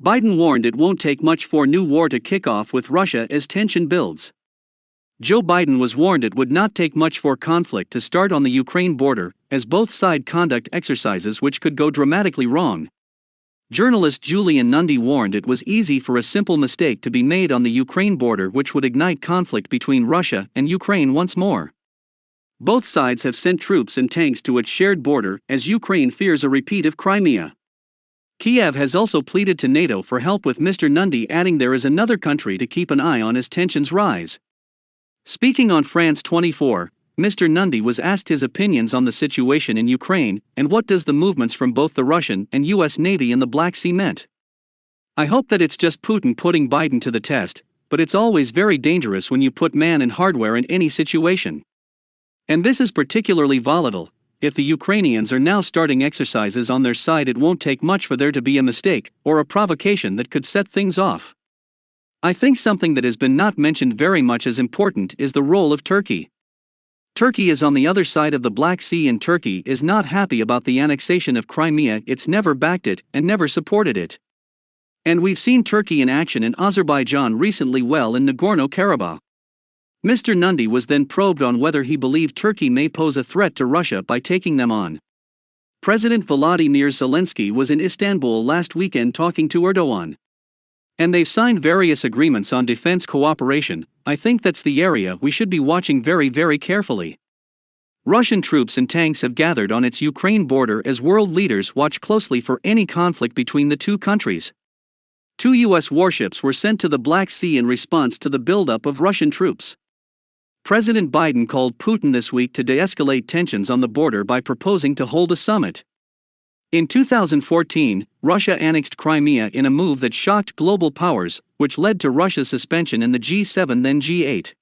Biden warned it won't take much for new war to kick off with Russia as tension builds. Joe Biden was warned it would not take much for conflict to start on the Ukraine border, as both sides conduct exercises which could go dramatically wrong. Journalist Julian Nundy warned it was easy for a simple mistake to be made on the Ukraine border, which would ignite conflict between Russia and Ukraine once more. Both sides have sent troops and tanks to its shared border, as Ukraine fears a repeat of Crimea. Kiev has also pleaded to NATO for help, with Mr. Nundy adding there is another country to keep an eye on as tensions rise. Speaking on France 24, Mr. Nundy was asked his opinions on the situation in Ukraine and what does the movements from both the Russian and US Navy in the Black Sea meant. "I hope that it's just Putin putting Biden to the test, but it's always very dangerous when you put man and hardware in any situation. And this is particularly volatile. If the Ukrainians are now starting exercises on their side, it won't take much for there to be a mistake or a provocation that could set things off. I think something that has been not mentioned very much as important is the role of Turkey. Turkey is on the other side of the Black Sea, and Turkey is not happy about the annexation of Crimea. It's never backed it and never supported it. And we've seen Turkey in action in Azerbaijan recently, well in Nagorno-Karabakh." Mr. Nundy was then probed on whether he believed Turkey may pose a threat to Russia by taking them on. President Volodymyr Zelensky was in Istanbul last weekend talking to Erdogan. "And they've signed various agreements on defense cooperation. I think that's the area we should be watching very, very carefully." Russian troops and tanks have gathered on its Ukraine border as world leaders watch closely for any conflict between the two countries. 2 U.S. warships were sent to the Black Sea in response to the buildup of Russian troops. President Biden called Putin this week to de-escalate tensions on the border by proposing to hold a summit. In 2014, Russia annexed Crimea in a move that shocked global powers, which led to Russia's suspension in the G7 then G8.